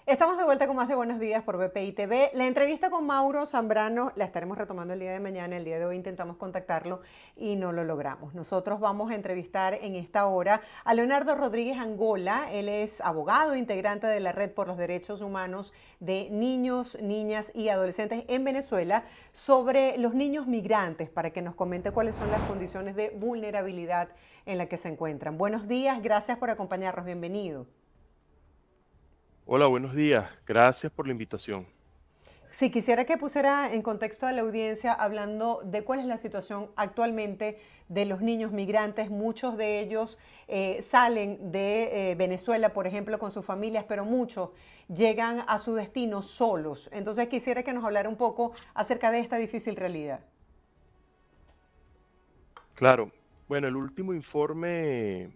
Estamos de vuelta con más de Buenos Días por BPI TV. La entrevista con Mauro Zambrano la estaremos retomando el día de mañana. El día de hoy intentamos contactarlo y no lo logramos. Nosotros vamos a entrevistar en esta hora a Leonardo Rodríguez Angola. Él es abogado, integrante de la Red por los Derechos Humanos de Niños, Niñas y Adolescentes en Venezuela, sobre los niños migrantes, para que nos comente cuáles son las condiciones de vulnerabilidad en las que se encuentran. Buenos días, gracias por acompañarnos. Bienvenido. Hola, buenos días. Gracias por la invitación. Si quisiera que pusiera en contexto a la audiencia hablando de cuál es la situación actualmente de los niños migrantes. Muchos de ellos salen de Venezuela, por ejemplo, con sus familias, pero muchos llegan a su destino solos. Entonces quisiera que nos hablara un poco acerca de esta difícil realidad. Claro, bueno, el último informe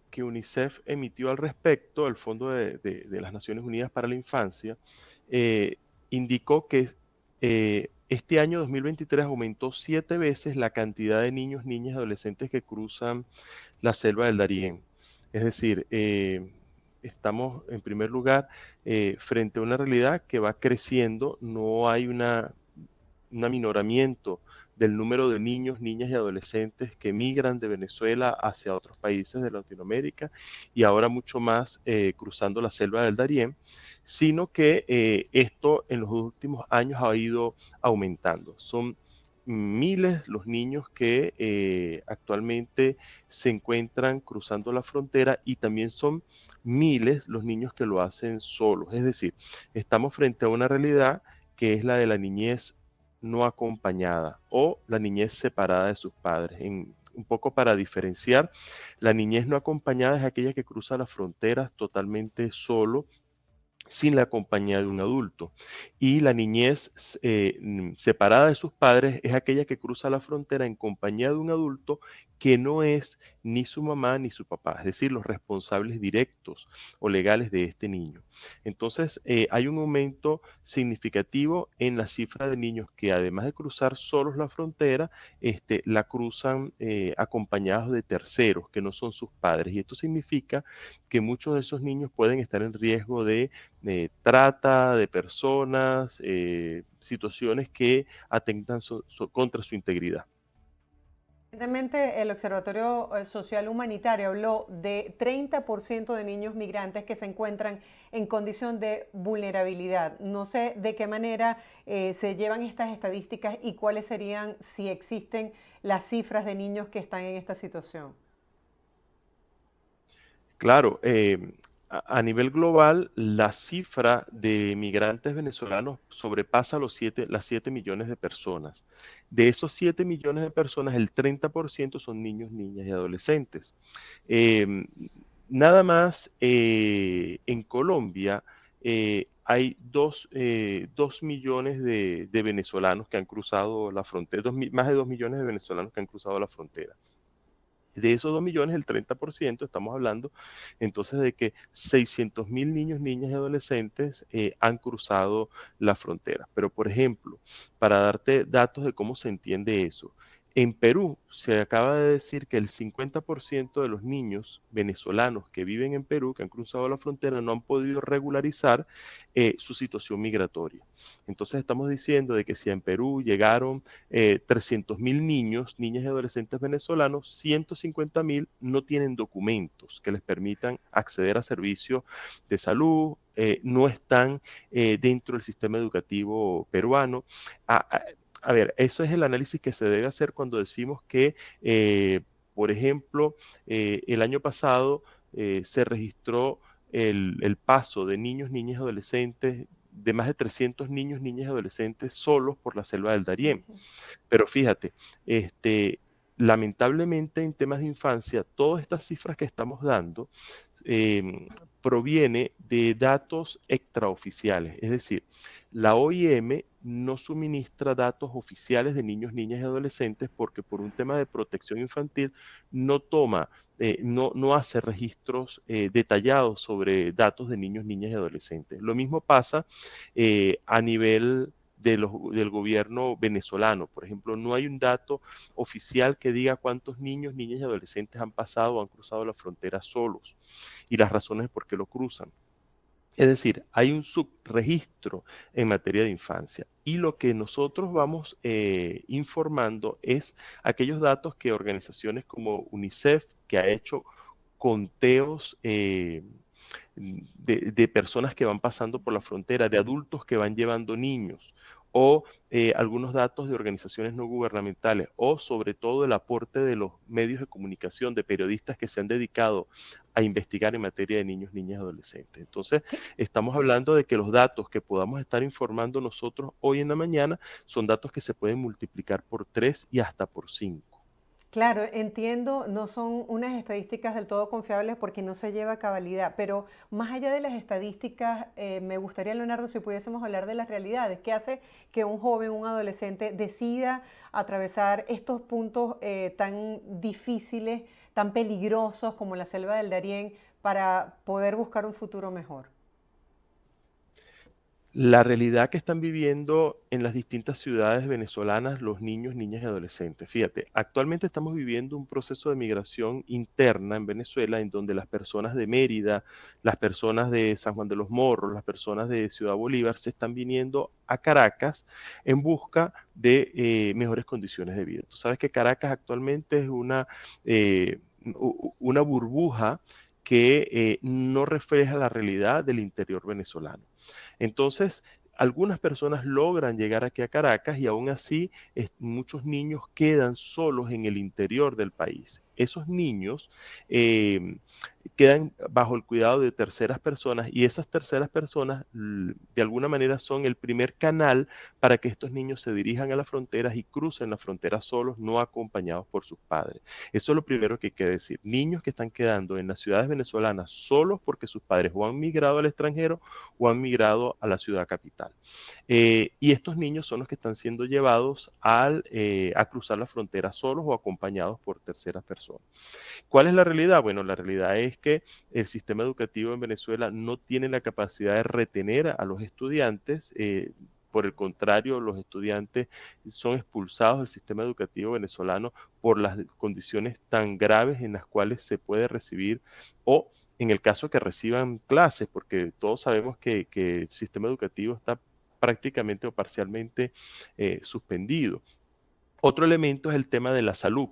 que UNICEF emitió al respecto, el Fondo de las Naciones Unidas para la Infancia, eh, indicó que este año 2023 aumentó 7 veces la cantidad de niños, niñas y adolescentes que cruzan la selva del Darién. Es decir, estamos en primer lugar frente a una realidad que va creciendo, no hay un aminoramiento del número de niños, niñas y adolescentes que migran de Venezuela hacia otros países de Latinoamérica y ahora mucho más cruzando la selva del Darién, sino que esto en los últimos años ha ido aumentando. Son miles los niños que actualmente se encuentran cruzando la frontera y también son miles los niños que lo hacen solos. Es decir, estamos frente a una realidad que es la de la niñez no acompañada o la niñez separada de sus padres. Un poco para diferenciar, la niñez no acompañada es aquella que cruza las fronteras totalmente solo, sin la compañía de un adulto. Y la niñez separada de sus padres es aquella que cruza la frontera en compañía de un adulto que no es ni su mamá ni su papá, es decir, los responsables directos o legales de este niño. Entonces, hay un aumento significativo en la cifra de niños que además de cruzar solos la frontera, la cruzan acompañados de terceros que no son sus padres. Y esto significa que muchos de esos niños pueden estar en riesgo de trata de personas, situaciones que atentan contra su integridad. Recientemente el Observatorio Social Humanitario habló de 30% de niños migrantes que se encuentran en condición de vulnerabilidad. No sé de qué manera se llevan estas estadísticas y cuáles serían, si existen, las cifras de niños que están en esta situación. Claro, a nivel global, la cifra de migrantes venezolanos sobrepasa las 7 millones de personas. De esos 7 millones de personas, el 30% son niños, niñas y adolescentes. Em, Nada más en Colombia hay 2 millones de venezolanos que han cruzado la frontera, más de 2 millones de venezolanos que han cruzado la frontera. De esos 2 millones, el 30%, estamos hablando entonces de que 600.000 niños, niñas y adolescentes han cruzado la frontera. Pero, por ejemplo, para darte datos de cómo se entiende eso, en Perú se acaba de decir que el 50% de los niños venezolanos que viven en Perú, que han cruzado la frontera, no han podido regularizar su situación migratoria. Entonces estamos diciendo de que si en Perú llegaron 300.000 niños, niñas y adolescentes venezolanos, 150.000 no tienen documentos que les permitan acceder a servicios de salud, no están dentro del sistema educativo peruano. A, a, a ver, eso es el análisis que se debe hacer cuando decimos que, por ejemplo, el año pasado se registró el paso de niños, niñas y adolescentes de más de 300 niños, niñas y adolescentes solos por la selva del Darién. Ujú. Pero fíjate, lamentablemente en temas de infancia, todas estas cifras que estamos dando proviene de datos extraoficiales, es decir, la OIM no suministra datos oficiales de niños, niñas y adolescentes porque por un tema de protección infantil no toma, no hace registros detallados sobre datos de niños, niñas y adolescentes. Lo mismo pasa a nivel del gobierno venezolano. Por ejemplo, no hay un dato oficial que diga cuántos niños, niñas y adolescentes han pasado o han cruzado la frontera solos y las razones por qué lo cruzan. Es decir, hay un subregistro en materia de infancia y lo que nosotros vamos informando es aquellos datos que organizaciones como UNICEF, que ha hecho conteos de personas que van pasando por la frontera, de adultos que van llevando niños, o algunos datos de organizaciones no gubernamentales, o sobre todo el aporte de los medios de comunicación, de periodistas que se han dedicado a investigar en materia de niños, niñas y adolescentes. Entonces, ¿Qué? estamos hablando de que los datos que podamos estar informando nosotros hoy en la mañana son datos que se pueden multiplicar por 3 y hasta por 5. Claro, entiendo, no son unas estadísticas del todo confiables porque no se lleva a cabalidad, pero más allá de las estadísticas, me gustaría, Leonardo, si pudiésemos hablar de las realidades. ¿Qué hace que un joven, un adolescente decida atravesar estos puntos tan difíciles, tan peligrosos como la selva del Darién para poder buscar un futuro mejor? La realidad que están viviendo en las distintas ciudades venezolanas los niños, niñas y adolescentes. Fíjate, actualmente estamos viviendo un proceso de migración interna en Venezuela en donde las personas de Mérida, las personas de San Juan de los Morros, las personas de Ciudad Bolívar se están viniendo a Caracas en busca de mejores condiciones de vida. Tú sabes que Caracas actualmente es una burbuja que no refleja la realidad del interior venezolano. Entonces, algunas personas logran llegar aquí a Caracas y aún así muchos niños quedan solos en el interior del país. Esos niños eh, quedan bajo el cuidado de terceras personas y esas terceras personas de alguna manera son el primer canal para que estos niños se dirijan a las fronteras y crucen las fronteras solos, no acompañados por sus padres. Eso es lo primero que hay que decir. Niños que están quedando en las ciudades venezolanas solos porque sus padres o han migrado al extranjero o han migrado a la ciudad capital. Y estos niños son los que están siendo llevados a cruzar la frontera solos o acompañados por terceras personas. ¿Cuál es la realidad? Bueno, la realidad es que el sistema educativo en Venezuela no tiene la capacidad de retener a los estudiantes. Por el contrario, los estudiantes son expulsados del sistema educativo venezolano por las condiciones tan graves en las cuales se puede recibir o en el caso que reciban clases, porque todos sabemos que el sistema educativo está prácticamente o parcialmente suspendido. Otro elemento es el tema de la salud,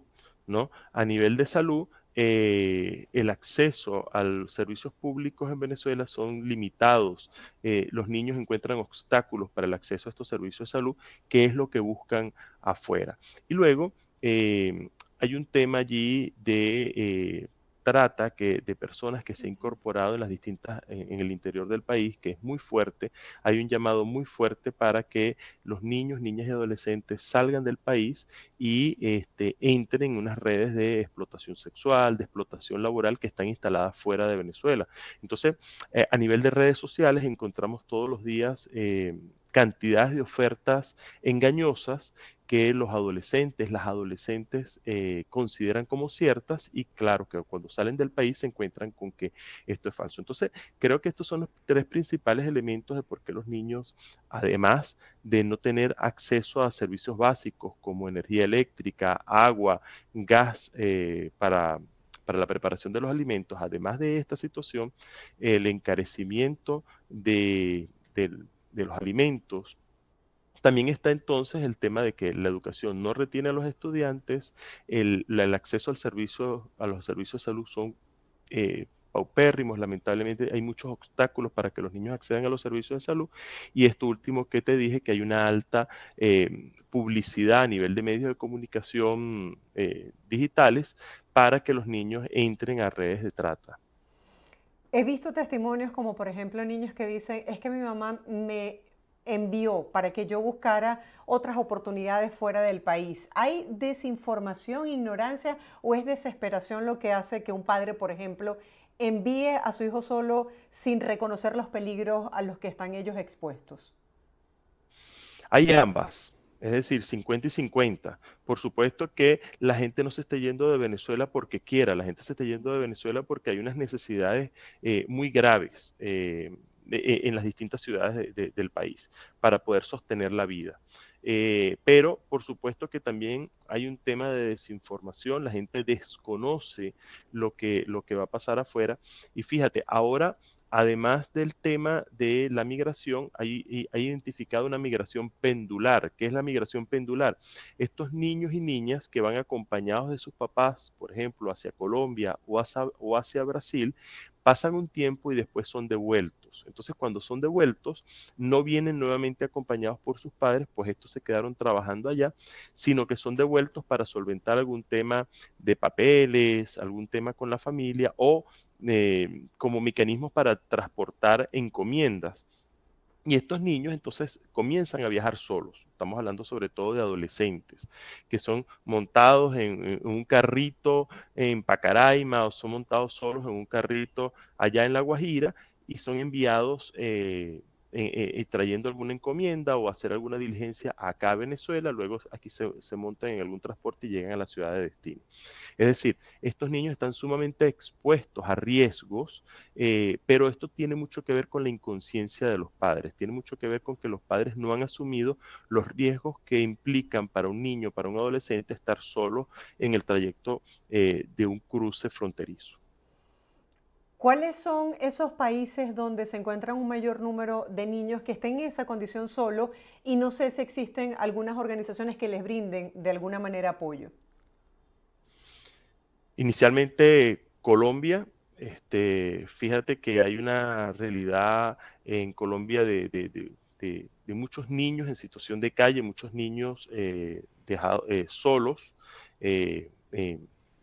¿no? A nivel de salud, el acceso a los servicios públicos en Venezuela son limitados. Los niños encuentran obstáculos para el acceso a estos servicios de salud, que es lo que buscan afuera. Y luego, hay un tema allí de trata de personas que se ha incorporado en las distintas, en el interior del país, que es muy fuerte. Hay un llamado muy fuerte para que los niños, niñas y adolescentes salgan del país y entren en unas redes de explotación sexual, de explotación laboral que están instaladas fuera de Venezuela. Entonces, a nivel de redes sociales encontramos todos los días cantidades de ofertas engañosas que los adolescentes, las adolescentes consideran como ciertas y claro que cuando salen del país se encuentran con que esto es falso. Entonces, creo que estos son los tres principales elementos de por qué los niños, además de no tener acceso a servicios básicos como energía eléctrica, agua, gas para la preparación de los alimentos, además de esta situación, el encarecimiento de los alimentos. También está entonces el tema de que la educación no retiene a los estudiantes, el acceso a los servicios de salud son paupérrimos, lamentablemente hay muchos obstáculos para que los niños accedan a los servicios de salud y esto último que te dije, que hay una alta publicidad a nivel de medios de comunicación digitales para que los niños entren a redes de trata. He visto testimonios como por ejemplo niños que dicen, es que mi mamá me envió para que yo buscara otras oportunidades fuera del país. ¿Hay desinformación, ignorancia o es desesperación lo que hace que un padre, por ejemplo, envíe a su hijo solo sin reconocer los peligros a los que están ellos expuestos? Hay ambas, es decir, 50 y 50. Por supuesto que la gente no se está yendo de Venezuela porque quiera, la gente se está yendo de Venezuela porque hay unas necesidades muy graves. en las distintas ciudades del país para poder sostener la vida. Pero por supuesto que también hay un tema de desinformación, la gente desconoce lo que va a pasar afuera. Y fíjate, ahora, además del tema de la migración, hay identificado una migración pendular. ¿Qué es la migración pendular? Estos niños y niñas que van acompañados de sus papás, por ejemplo, hacia Colombia o hacia Brasil, pasan un tiempo y después son devueltos. Entonces, cuando son devueltos, no vienen nuevamente acompañados por sus padres, pues estos se quedaron trabajando allá, sino que son devueltos para solventar algún tema de papeles, algún tema con la familia o como mecanismos para transportar encomiendas. Y estos niños entonces comienzan a viajar solos. Estamos hablando sobre todo de adolescentes que son montados en un carrito en Pacaraima o son montados solos en un carrito allá en La Guajira y son enviados trayendo alguna encomienda o hacer alguna diligencia acá a Venezuela. Luego aquí se montan en algún transporte y llegan a la ciudad de destino. Es decir, estos niños están sumamente expuestos a riesgos, pero esto tiene mucho que ver con la inconsciencia de los padres, tiene mucho que ver con que los padres no han asumido los riesgos que implican para un niño, para un adolescente, estar solo en el trayecto de un cruce fronterizo. ¿Cuáles son esos países donde se encuentran un mayor número de niños que estén en esa condición solo y no sé si existen algunas organizaciones que les brinden de alguna manera apoyo? Inicialmente Colombia, fíjate que hay una realidad en Colombia de muchos niños en situación de calle, muchos niños solos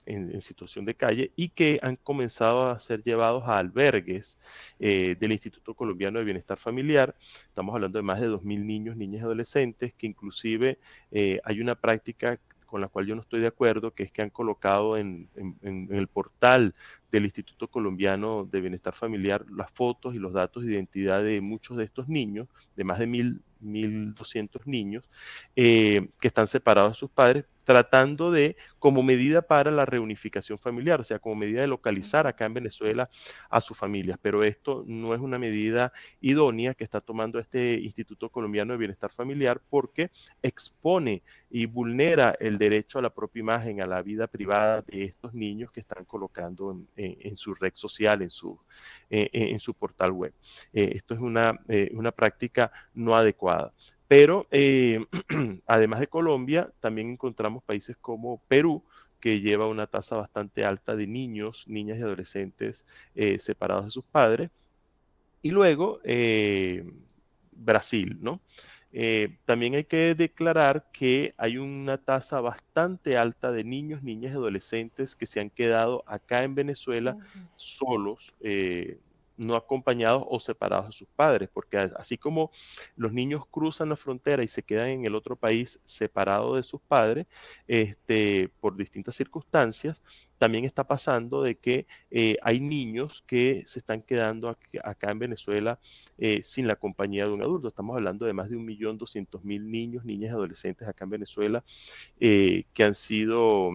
en situación de calle y que han comenzado a ser llevados a albergues del Instituto Colombiano de Bienestar Familiar. Estamos hablando de más de 2.000 niños, niñas y adolescentes, que inclusive hay una práctica con la cual yo no estoy de acuerdo, que es que han colocado en el portal del Instituto Colombiano de Bienestar Familiar las fotos y los datos de identidad de muchos de estos niños, de más de 1.200 niños, que están separados de sus padres, tratando de, como medida para la reunificación familiar, o sea, como medida de localizar acá en Venezuela a sus familias. Pero esto no es una medida idónea que está tomando este Instituto Colombiano de Bienestar Familiar porque expone y vulnera el derecho a la propia imagen, a la vida privada de estos niños que están colocando en su red social, en su portal web. Esto es una práctica no adecuada. Pero además de Colombia, también encontramos países como Perú, que lleva una tasa bastante alta de niños, niñas y adolescentes separados de sus padres. Y luego Brasil, ¿no? También hay que declarar que hay una tasa bastante alta de niños, niñas y adolescentes que se han quedado acá en Venezuela Ujú. solos, no acompañados o separados de sus padres, porque así como los niños cruzan la frontera y se quedan en el otro país separados de sus padres, por distintas circunstancias, también está pasando de que hay niños que se están quedando acá en Venezuela sin la compañía de un adulto. Estamos hablando de más de 1.200.000 niños, niñas y adolescentes acá en Venezuela que han sido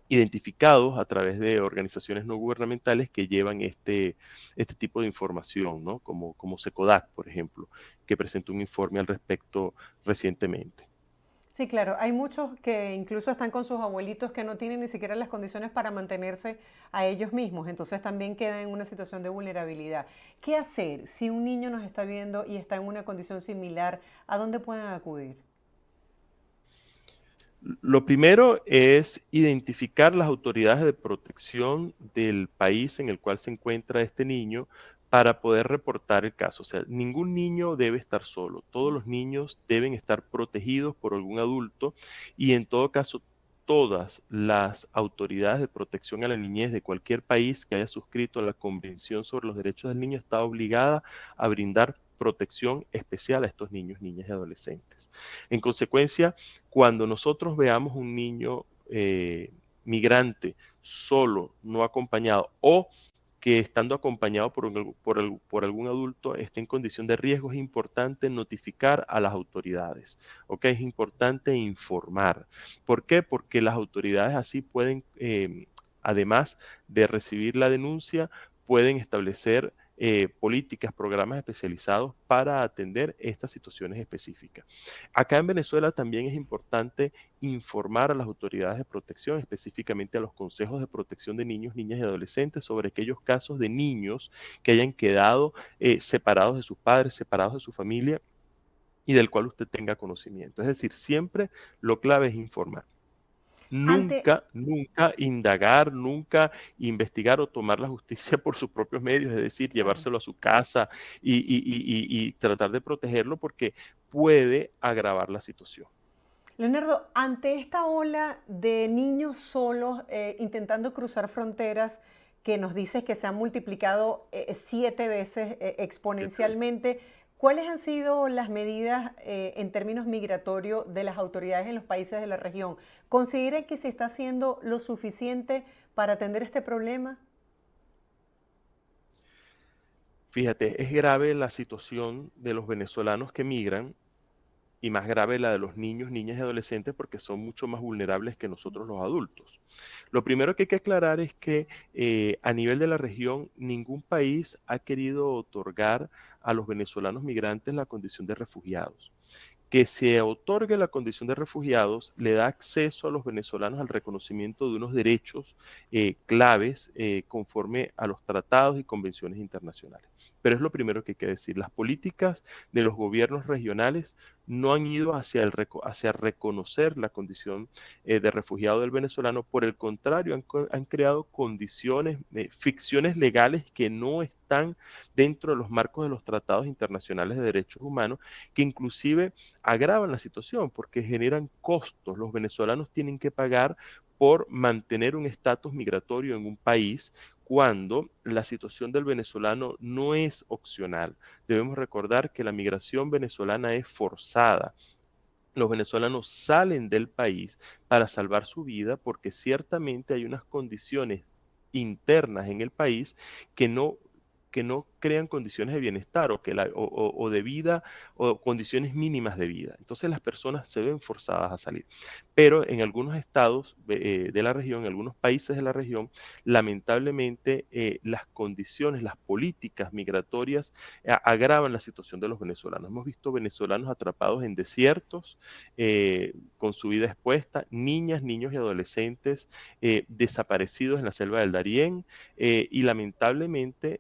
identificados a través de organizaciones no gubernamentales que llevan este tipo de información, ¿no? Como SECODAC, por ejemplo, que presentó un informe al respecto recientemente. Sí, claro, hay muchos que incluso están con sus abuelitos que no tienen ni siquiera las condiciones para mantenerse a ellos mismos, entonces también quedan en una situación de vulnerabilidad. ¿Qué hacer si un niño nos está viendo y está en una condición similar? ¿A dónde pueden acudir? Lo primero es identificar las autoridades de protección del país en el cual se encuentra este niño para poder reportar el caso. O sea, ningún niño debe estar solo. Todos los niños deben estar protegidos por algún adulto y en todo caso todas las autoridades de protección a la niñez de cualquier país que haya suscrito a la Convención sobre los Derechos del Niño está obligada a brindar protección especial a estos niños, niñas y adolescentes. En consecuencia, cuando nosotros veamos un niño migrante solo, no acompañado, o que estando acompañado por algún adulto esté en condición de riesgo, es importante notificar a las autoridades, ¿ok? Es importante informar. ¿Por qué? Porque las autoridades así pueden, además de recibir la denuncia, pueden establecer políticas, programas especializados para atender estas situaciones específicas. Acá en Venezuela también es importante informar a las autoridades de protección, específicamente a los consejos de protección de niños, niñas y adolescentes, sobre aquellos casos de niños que hayan quedado separados de sus padres, separados de su familia y del cual usted tenga conocimiento. Es decir, siempre lo clave es informar. Ante, Nunca, nunca indagar, nunca investigar o tomar la justicia por sus propios medios, es decir, claro. llevárselo a su casa y tratar de protegerlo porque puede agravar la situación. Leonardo, ante esta ola de niños solos intentando cruzar fronteras, que nos dices que se han multiplicado 7 veces exponencialmente, ¿cuáles han sido las medidas en términos migratorios de las autoridades en los países de la región? ¿Considera que se está haciendo lo suficiente para atender este problema? Fíjate, es grave la situación de los venezolanos que migran y más grave la de los niños, niñas y adolescentes porque son mucho más vulnerables que nosotros los adultos. Lo primero que hay que aclarar es que a nivel de la región ningún país ha querido otorgar a los venezolanos migrantes la condición de refugiados. Que se otorgue la condición de refugiados le da acceso a los venezolanos al reconocimiento de unos derechos claves conforme a los tratados y convenciones internacionales. Pero es lo primero que hay que decir. Las políticas de los gobiernos regionales no han ido hacia reconocer la condición de refugiado del venezolano. Por el contrario, han creado condiciones, ficciones legales que no están dentro de los marcos de los tratados internacionales de derechos humanos, que inclusive agravan la situación porque generan costos. Los venezolanos tienen que pagar por mantener un estatus migratorio en un país cuando la situación del venezolano no es opcional. Debemos recordar que la migración venezolana es forzada. Los venezolanos salen del país para salvar su vida porque ciertamente hay unas condiciones internas en el país que no crean condiciones de bienestar o de vida o condiciones mínimas de vida. Entonces las personas se ven forzadas a salir. Pero en algunos estados de la región, en algunos países de la región, lamentablemente las condiciones, las políticas migratorias agravan la situación de los venezolanos. Hemos visto venezolanos atrapados en desiertos, con su vida expuesta, niñas, niños y adolescentes desaparecidos en la selva del Darién, y lamentablemente,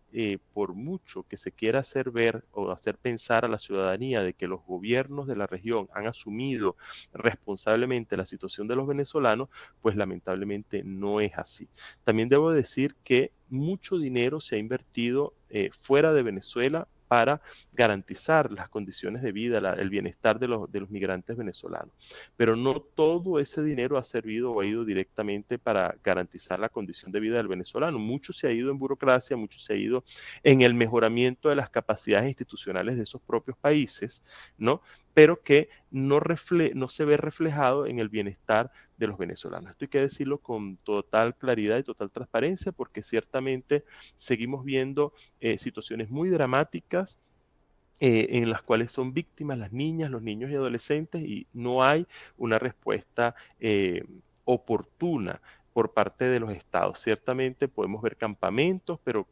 por mucho que se quiera hacer ver o hacer pensar a la ciudadanía de que los gobiernos de la región han asumido responsablemente la situación de los venezolanos, pues lamentablemente no es así. También debo decir que mucho dinero se ha invertido fuera de Venezuela para garantizar las condiciones de vida, el bienestar de los migrantes venezolanos. Pero no todo ese dinero ha servido o ha ido directamente para garantizar la condición de vida del venezolano. Mucho se ha ido en burocracia, mucho se ha ido en el mejoramiento de las capacidades institucionales de esos propios países, ¿no? Pero que no se ve reflejado en el bienestar de los venezolanos. Esto hay que decirlo con total claridad y total transparencia porque ciertamente seguimos viendo situaciones muy dramáticas en las cuales son víctimas las niñas, los niños y adolescentes y no hay una respuesta oportuna por parte de los estados. Ciertamente podemos ver campamentos, pero los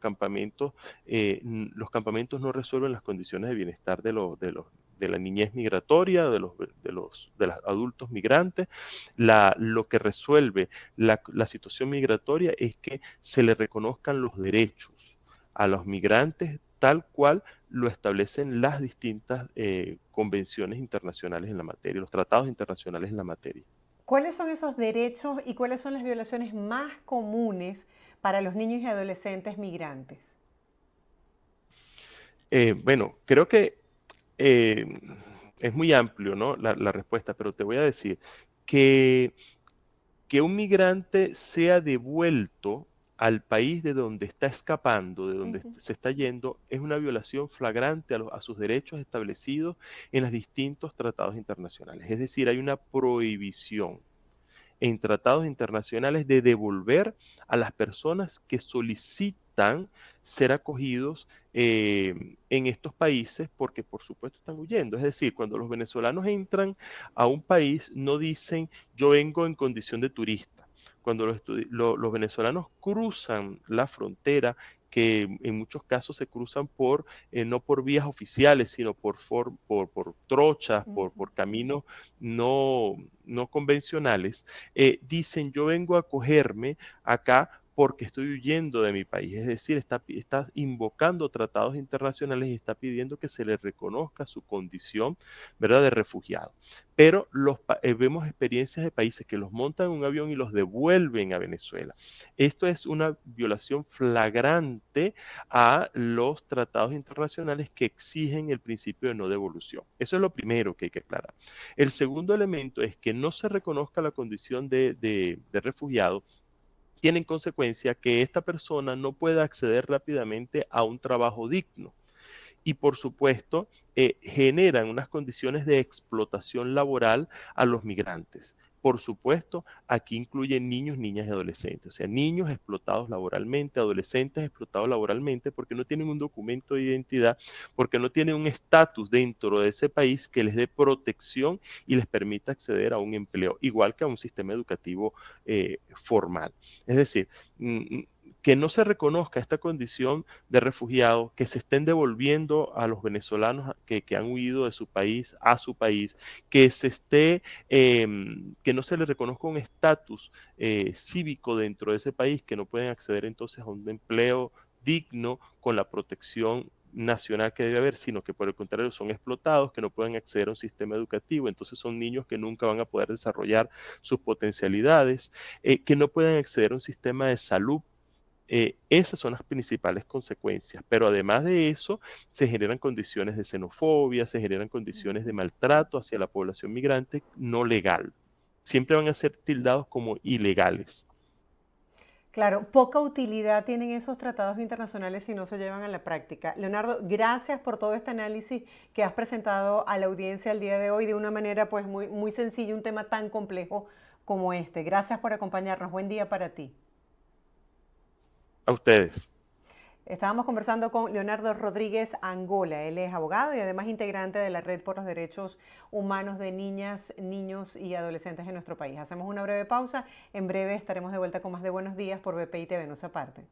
campamentos no resuelven las condiciones de bienestar de la niñez migratoria, de los adultos migrantes. Lo que resuelve la situación migratoria es que se le reconozcan los derechos a los migrantes tal cual lo establecen las distintas convenciones internacionales en la materia, los tratados internacionales en la materia. ¿Cuáles son esos derechos y cuáles son las violaciones más comunes para los niños y adolescentes migrantes? Bueno, creo que eh, es muy amplio, ¿no? La respuesta, pero te voy a decir que un migrante sea devuelto al país de donde está escapando, de donde Ujú. se está yendo, es una violación flagrante a sus derechos establecidos en los distintos tratados internacionales. Es decir, hay una prohibición en tratados internacionales de devolver a las personas que solicitan ser acogidos en estos países porque por supuesto están huyendo. Es decir, cuando los venezolanos entran a un país no dicen yo vengo en condición de turista. Cuando los venezolanos cruzan la frontera, que en muchos casos se cruzan no por vías oficiales, sino por trochas, por caminos no convencionales, dicen: yo vengo a acogerme acá porque estoy huyendo de mi país. Es decir, está invocando tratados internacionales y está pidiendo que se le reconozca su condición, ¿verdad?, de refugiado. Pero vemos experiencias de países que los montan en un avión y los devuelven a Venezuela. Esto es una violación flagrante a los tratados internacionales que exigen el principio de no devolución. Eso es lo primero que hay que aclarar. El segundo elemento es que no se reconozca la condición de refugiado, tiene en consecuencia que esta persona no pueda acceder rápidamente a un trabajo digno. Y por supuesto, generan unas condiciones de explotación laboral a los migrantes. Por supuesto, aquí incluyen niños, niñas y adolescentes. O sea, niños explotados laboralmente, adolescentes explotados laboralmente porque no tienen un documento de identidad, porque no tienen un estatus dentro de ese país que les dé protección y les permita acceder a un empleo, igual que a un sistema educativo formal. Es decir, que no se reconozca esta condición de refugiados, que se estén devolviendo a los venezolanos que han huido de su país a su país, que que no se les reconozca un estatus cívico dentro de ese país, que no pueden acceder entonces a un empleo digno con la protección nacional que debe haber, sino que por el contrario son explotados, que no pueden acceder a un sistema educativo, entonces son niños que nunca van a poder desarrollar sus potencialidades, que no pueden acceder a un sistema de salud. Esas son las principales consecuencias, pero además de eso se generan condiciones de xenofobia, se generan condiciones de maltrato hacia la población migrante no legal. Siempre van a ser tildados como ilegales. Claro, poca utilidad tienen esos tratados internacionales si no se llevan a la práctica. Leonardo, gracias por todo este análisis que has presentado a la audiencia el día de hoy de una manera pues muy sencilla, un tema tan complejo como este. Gracias por acompañarnos. Buen día para ti. A ustedes. Estábamos conversando con Leonardo Rodríguez Angola. Él es abogado y además integrante de la Red por los Derechos Humanos de Niñas, Niños y Adolescentes en nuestro país. Hacemos una breve pausa. En breve estaremos de vuelta con más de Buenos Días por BPI TV. No se aparte.